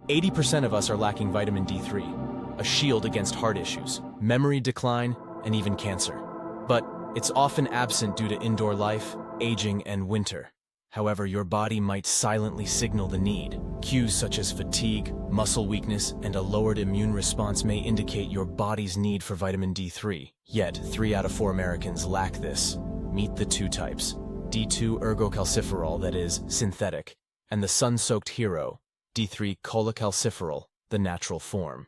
80% of us are lacking vitamin D3, a shield against heart issues, memory decline, and even cancer. But it's often absent due to indoor life, aging, and winter. However, your body might silently signal the need. Cues such as fatigue, muscle weakness, and a lowered immune response may indicate your body's need for vitamin D3. Yet, 3 out of 4 Americans lack this. Meet the two types: D2 ergocalciferol, that is, synthetic, and the sun-soaked hero, D3 cholecalciferol, the natural form.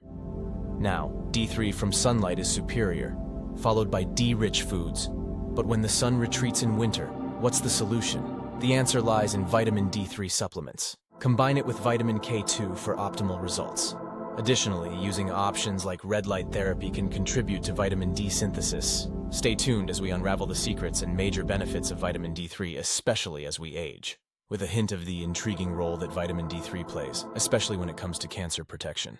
Now, D3 from sunlight is superior, followed by D-rich foods. But when the sun retreats in winter, what's the solution? The answer lies in vitamin D3 supplements. Combine it with vitamin K2 for optimal results. Additionally, using options like red light therapy can contribute to vitamin D synthesis. Stay tuned as we unravel the secrets and major benefits of vitamin D3, especially as we age, with a hint of the intriguing role that vitamin D3 plays, especially when it comes to cancer protection.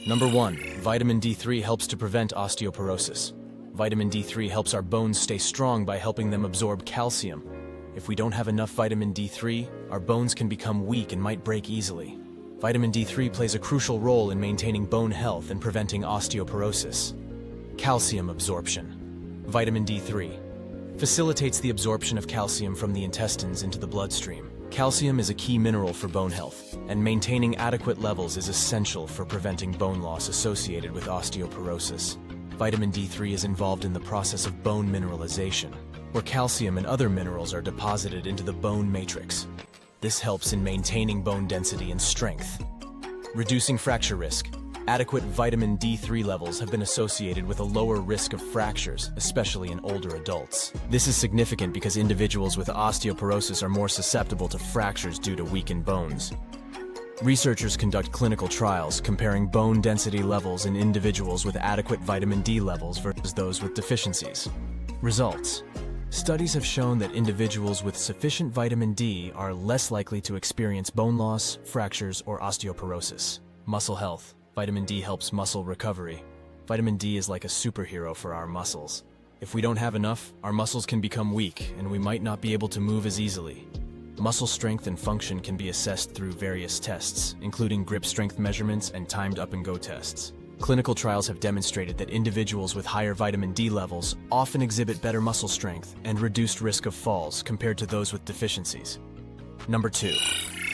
Number 1. Vitamin D3 helps to prevent osteoporosis. Vitamin D3 helps our bones stay strong by helping them absorb calcium. If we don't have enough vitamin D3, our bones can become weak and might break easily. Vitamin D3 plays a crucial role in maintaining bone health and preventing osteoporosis. Calcium absorption. Vitamin D3 facilitates the absorption of calcium from the intestines into the bloodstream. Calcium is a key mineral for bone health, and maintaining adequate levels is essential for preventing bone loss associated with osteoporosis. Vitamin D3 is involved in the process of bone mineralization, where calcium and other minerals are deposited into the bone matrix. This helps in maintaining bone density and strength. Reducing fracture risk. Adequate vitamin D3 levels have been associated with a lower risk of fractures, especially in older adults. This is significant because individuals with osteoporosis are more susceptible to fractures due to weakened bones. Researchers conduct clinical trials comparing bone density levels in individuals with adequate vitamin D levels versus those with deficiencies. Results. Studies have shown that individuals with sufficient vitamin D are less likely to experience bone loss, fractures, or osteoporosis. Muscle health. Vitamin D helps muscle recovery. Vitamin D is like a superhero for our muscles. If we don't have enough, our muscles can become weak and we might not be able to move as easily. Muscle strength and function can be assessed through various tests, including grip strength measurements and timed up-and-go tests. Clinical trials have demonstrated that individuals with higher vitamin D levels often exhibit better muscle strength and reduced risk of falls compared to those with deficiencies. Number 2.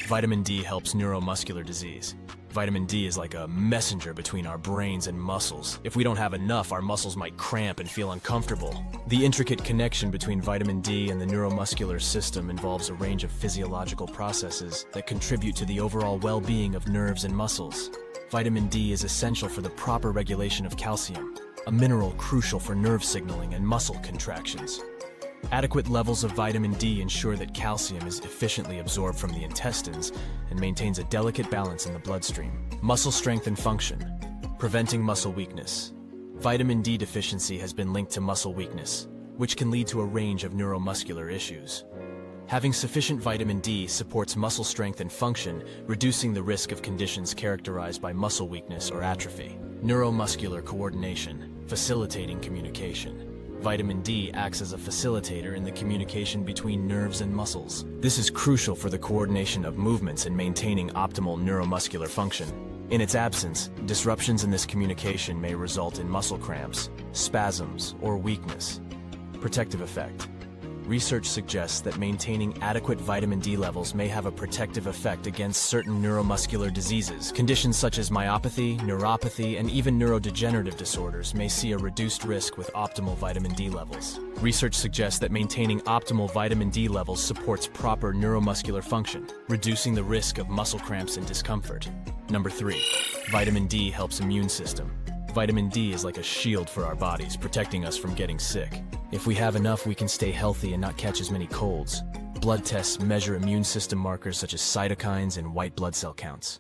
Vitamin D helps neuromuscular disease. Vitamin D is like a messenger between our brains and muscles. If we don't have enough, our muscles might cramp and feel uncomfortable. The intricate connection between vitamin D and the neuromuscular system involves a range of physiological processes that contribute to the overall well-being of nerves and muscles. Vitamin D is essential for the proper regulation of calcium, a mineral crucial for nerve signaling and muscle contractions. Adequate levels of vitamin D ensure that calcium is efficiently absorbed from the intestines and maintains a delicate balance in the bloodstream. Muscle strength and function. Preventing muscle weakness. Vitamin D deficiency has been linked to muscle weakness, which can lead to a range of neuromuscular issues. Having sufficient vitamin D supports muscle strength and function, reducing the risk of conditions characterized by muscle weakness or atrophy. Neuromuscular coordination, facilitating communication. Vitamin D acts as a facilitator in the communication between nerves and muscles. This is crucial for the coordination of movements and maintaining optimal neuromuscular function. In its absence, disruptions in this communication may result in muscle cramps, spasms, or weakness. Protective effect. Research suggests that maintaining adequate vitamin D levels may have a protective effect against certain neuromuscular diseases. Conditions such as myopathy, neuropathy, and even neurodegenerative disorders may see a reduced risk with optimal vitamin D levels. Research suggests that maintaining optimal vitamin D levels supports proper neuromuscular function, reducing the risk of muscle cramps and discomfort. Number 3. Vitamin D helps immune system. Vitamin D is like a shield for our bodies, protecting us from getting sick. If we have enough, we can stay healthy and not catch as many colds. Blood tests measure immune system markers such as cytokines and white blood cell counts.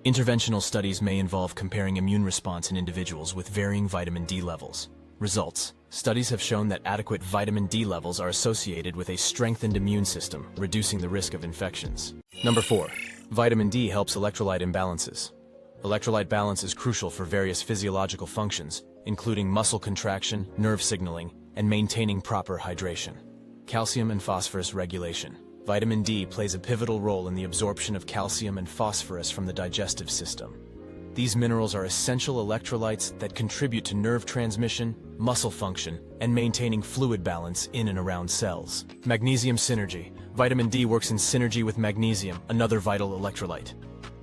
Interventional studies may involve comparing immune response in individuals with varying vitamin D levels. Results. Studies have shown that adequate vitamin D levels are associated with a strengthened immune system, reducing the risk of infections. Number 4. Vitamin D helps electrolyte imbalances. Electrolyte balance is crucial for various physiological functions, including muscle contraction, nerve signaling, and maintaining proper hydration. Calcium and phosphorus regulation. Vitamin D plays a pivotal role in the absorption of calcium and phosphorus from the digestive system. These minerals are essential electrolytes that contribute to nerve transmission, muscle function, and maintaining fluid balance in and around cells. Magnesium synergy. Vitamin D works in synergy with magnesium, another vital electrolyte.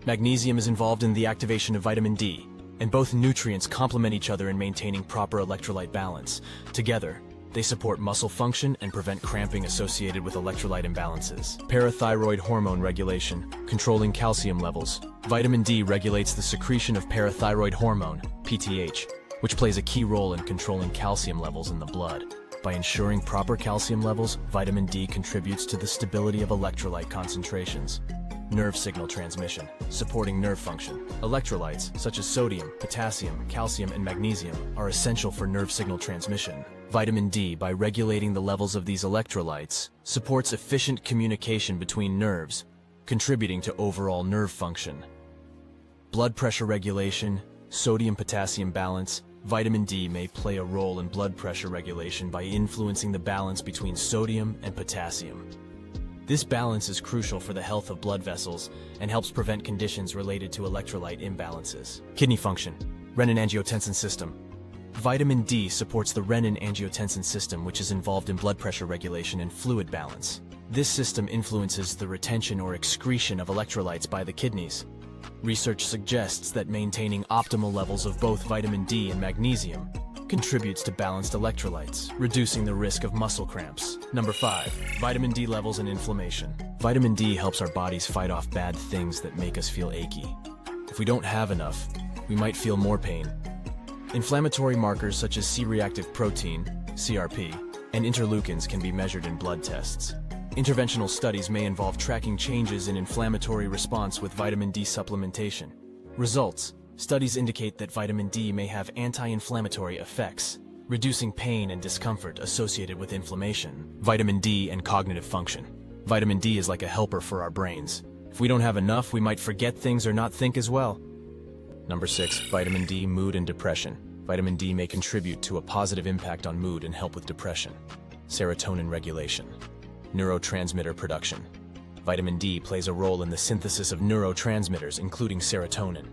Magnesium is involved in the activation of vitamin D, and both nutrients complement each other in maintaining proper electrolyte balance. Together, they support muscle function and prevent cramping associated with electrolyte imbalances. Parathyroid hormone regulation, controlling calcium levels. Vitamin D regulates the secretion of parathyroid hormone, PTH, which plays a key role in controlling calcium levels in the blood. By ensuring proper calcium levels, vitamin D contributes to the stability of electrolyte concentrations. Nerve signal transmission, supporting nerve function. Electrolytes, such as sodium, potassium, calcium, and magnesium, are essential for nerve signal transmission. Vitamin D, by regulating the levels of these electrolytes, supports efficient communication between nerves, contributing to overall nerve function. Blood pressure regulation, sodium-potassium balance. Vitamin D may play a role in blood pressure regulation by influencing the balance between sodium and potassium. This balance is crucial for the health of blood vessels and helps prevent conditions related to electrolyte imbalances. Kidney function, renin-angiotensin system. Vitamin D supports the renin-angiotensin system, which is involved in blood pressure regulation and fluid balance. This system influences the retention or excretion of electrolytes by the kidneys. Research suggests that maintaining optimal levels of both vitamin D and magnesium contributes to balanced electrolytes, reducing the risk of muscle cramps. Number 5, vitamin D levels and inflammation. Vitamin D helps our bodies fight off bad things that make us feel achy. If we don't have enough, we might feel more pain. Inflammatory markers such as C-reactive protein, CRP, and interleukins can be measured in blood tests. Interventional studies may involve tracking changes in inflammatory response with vitamin D supplementation. Results: studies indicate that vitamin D may have anti-inflammatory effects, reducing pain and discomfort associated with inflammation. Vitamin D and cognitive function. Vitamin D is like a helper for our brains. If we don't have enough, we might forget things or not think as well. Number 6, vitamin D, mood and depression. Vitamin D may contribute to a positive impact on mood and help with depression. Serotonin regulation. Neurotransmitter production. Vitamin D plays a role in the synthesis of neurotransmitters, including serotonin.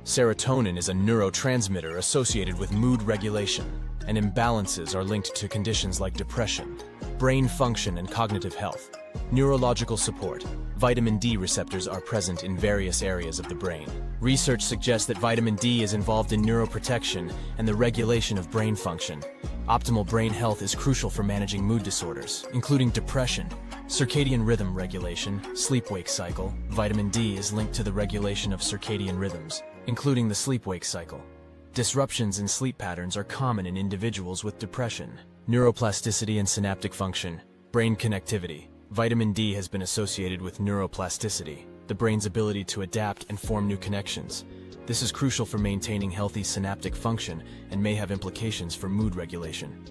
Serotonin is a neurotransmitter associated with mood regulation, and imbalances are linked to conditions like depression, brain function, and cognitive health. Neurological support. Vitamin D receptors are present in various areas of the brain. Research suggests that vitamin D is involved in neuroprotection and the regulation of brain function. Optimal brain health is crucial for managing mood disorders, including depression, circadian rhythm regulation, sleep-wake cycle. Vitamin D is linked to the regulation of circadian rhythms, including the sleep-wake cycle. Disruptions in sleep patterns are common in individuals with depression. Neuroplasticity and synaptic function. Brain connectivity. Vitamin D has been associated with neuroplasticity, the brain's ability to adapt and form new connections. This is crucial for maintaining healthy synaptic function and may have implications for mood regulation.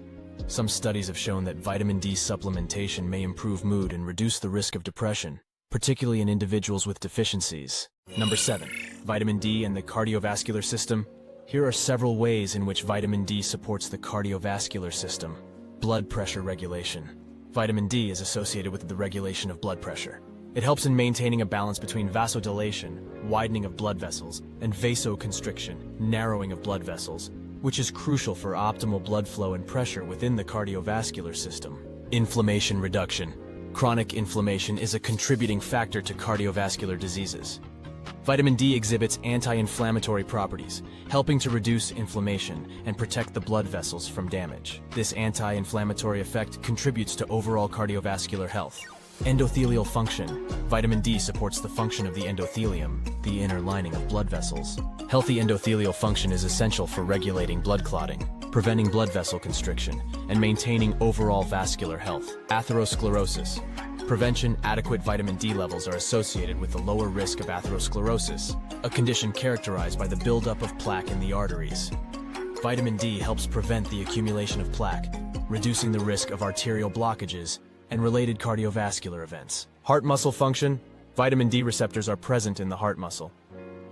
Some studies have shown that vitamin D supplementation may improve mood and reduce the risk of depression, particularly in individuals with deficiencies. Number 7, vitamin D and the cardiovascular system. Here are several ways in which vitamin D supports the cardiovascular system. Blood pressure regulation. Vitamin D is associated with the regulation of blood pressure. It helps in maintaining a balance between vasodilation, widening of blood vessels, and vasoconstriction, narrowing of blood vessels, which is crucial for optimal blood flow and pressure within the cardiovascular system. Inflammation reduction. Chronic inflammation is a contributing factor to cardiovascular diseases. Vitamin D exhibits anti-inflammatory properties, helping to reduce inflammation and protect the blood vessels from damage. This anti-inflammatory effect contributes to overall cardiovascular health. Endothelial function. Vitamin D supports the function of the endothelium, the inner lining of blood vessels. Healthy endothelial function is essential for regulating blood clotting, preventing blood vessel constriction, and maintaining overall vascular health. Atherosclerosis. Prevention. Adequate vitamin D levels are associated with the lower risk of atherosclerosis, a condition characterized by the buildup of plaque in the arteries. Vitamin D helps prevent the accumulation of plaque, reducing the risk of arterial blockages and related cardiovascular events. Heart muscle function. Vitamin D receptors are present in the heart muscle.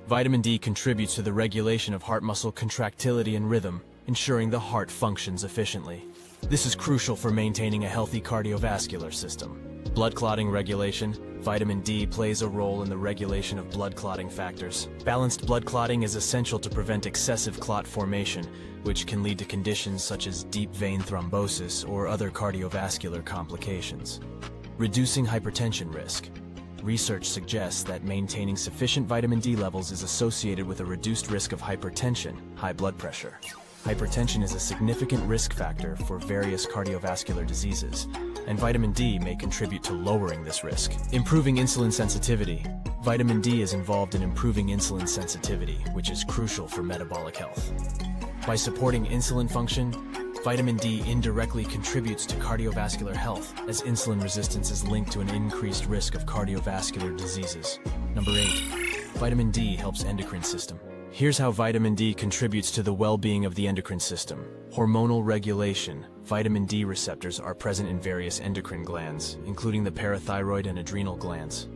Vitamin D contributes to the regulation of heart muscle contractility and rhythm, ensuring the heart functions efficiently. This is crucial for maintaining a healthy cardiovascular system. Blood clotting regulation. Vitamin D plays a role in the regulation of blood clotting factors. Balanced blood clotting is essential to prevent excessive clot formation, which can lead to conditions such as deep vein thrombosis or other cardiovascular complications. Reducing hypertension risk. Research suggests that maintaining sufficient vitamin D levels is associated with a reduced risk of hypertension, high blood pressure. Hypertension is a significant risk factor for various cardiovascular diseases, and vitamin D may contribute to lowering this risk. Improving insulin sensitivity. Vitamin D is involved in improving insulin sensitivity, which is crucial for metabolic health. By supporting insulin function, vitamin D indirectly contributes to cardiovascular health, as insulin resistance is linked to an increased risk of cardiovascular diseases. Number 8. Vitamin D helps endocrine system. Here's how vitamin D contributes to the well-being of the endocrine system. Hormonal regulation. Vitamin D receptors are present in various endocrine glands, including the parathyroid and adrenal glands.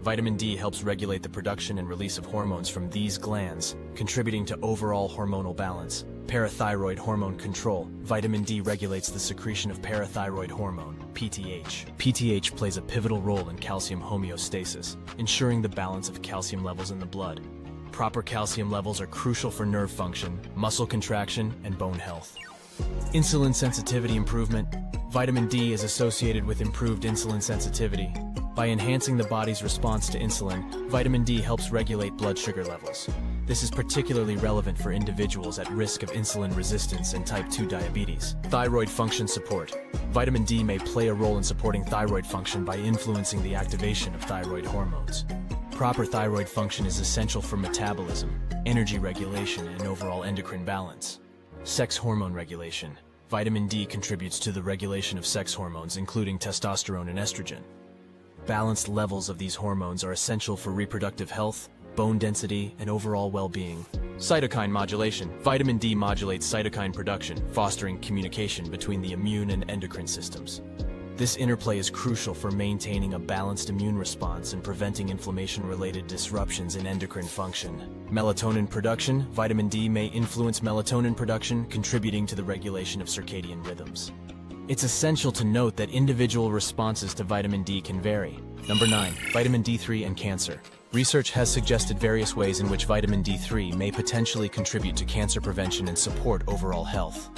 Vitamin D helps regulate the production and release of hormones from these glands, contributing to overall hormonal balance. Parathyroid hormone control. Vitamin D regulates the secretion of parathyroid hormone, PTH. PTH plays a pivotal role in calcium homeostasis, ensuring the balance of calcium levels in the blood. Proper calcium levels are crucial for nerve function, muscle contraction, and bone health. Insulin sensitivity improvement. Vitamin D is associated with improved insulin sensitivity. By enhancing the body's response to insulin, vitamin D helps regulate blood sugar levels. This is particularly relevant for individuals at risk of insulin resistance and type 2 diabetes. Thyroid function support. Vitamin D may play a role in supporting thyroid function by influencing the activation of thyroid hormones. Proper thyroid function is essential for metabolism, energy regulation, and overall endocrine balance. Sex hormone regulation. Vitamin D contributes to the regulation of sex hormones, including testosterone and estrogen. Balanced levels of these hormones are essential for reproductive health, bone density, and overall well-being. Cytokine modulation. Vitamin D modulates cytokine production, fostering communication between the immune and endocrine systems. This interplay is crucial for maintaining a balanced immune response and preventing inflammation-related disruptions in endocrine function. Melatonin production. Vitamin D may influence melatonin production, contributing to the regulation of circadian rhythms. It's essential to note that individual responses to vitamin D can vary. Number 9. Vitamin D3 and cancer. Research has suggested various ways in which vitamin D3 may potentially contribute to cancer prevention and support overall health.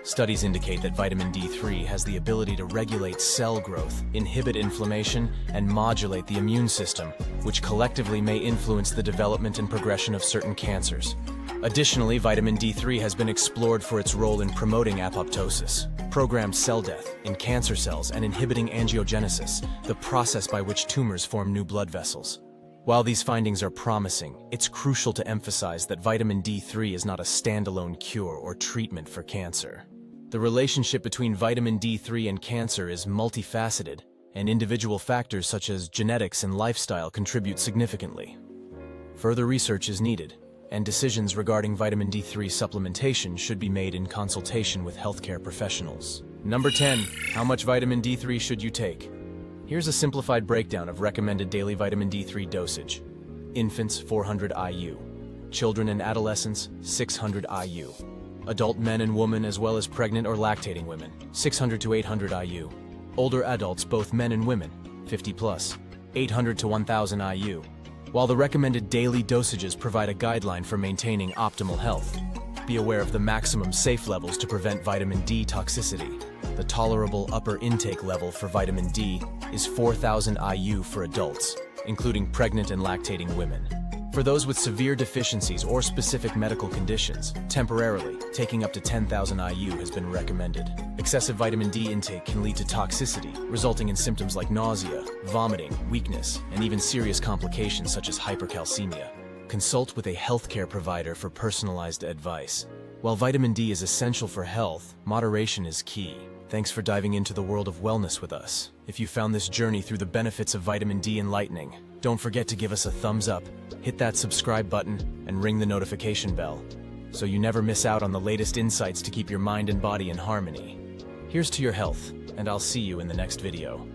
Studies indicate that vitamin D3 has the ability to regulate cell growth, inhibit inflammation, and modulate the immune system, which collectively may influence the development and progression of certain cancers. Additionally, vitamin D3 has been explored for its role in promoting apoptosis, programmed cell death in cancer cells, and inhibiting angiogenesis, the process by which tumors form new blood vessels. While these findings are promising, it's crucial to emphasize that vitamin D3 is not a standalone cure or treatment for cancer. The relationship between vitamin D3 and cancer is multifaceted, and individual factors such as genetics and lifestyle contribute significantly. Further research is needed, and decisions regarding vitamin D3 supplementation should be made in consultation with healthcare professionals. Number 10. How much vitamin D3 should you take? Here's a simplified breakdown of recommended daily vitamin D3 dosage. Infants, 400 IU. Children and adolescents, 600 IU. Adult men and women as well as pregnant or lactating women, 600 to 800 IU. Older adults, both men and women, 50 plus, 800 to 1000 IU. While the recommended daily dosages provide a guideline for maintaining optimal health, be aware of the maximum safe levels to prevent vitamin D toxicity. The tolerable upper intake level for vitamin D is 4000 IU for adults, including pregnant and lactating women. For those with severe deficiencies or specific medical conditions, temporarily, taking up to 10,000 IU has been recommended. Excessive vitamin D intake can lead to toxicity, resulting in symptoms like nausea, vomiting, weakness, and even serious complications such as hypercalcemia. Consult with a healthcare provider for personalized advice. While vitamin D is essential for health, moderation is key. Thanks for diving into the world of wellness with us. If you found this journey through the benefits of vitamin D enlightening, don't forget to give us a thumbs up, hit that subscribe button, and ring the notification bell, so you never miss out on the latest insights to keep your mind and body in harmony. Here's to your health, and I'll see you in the next video.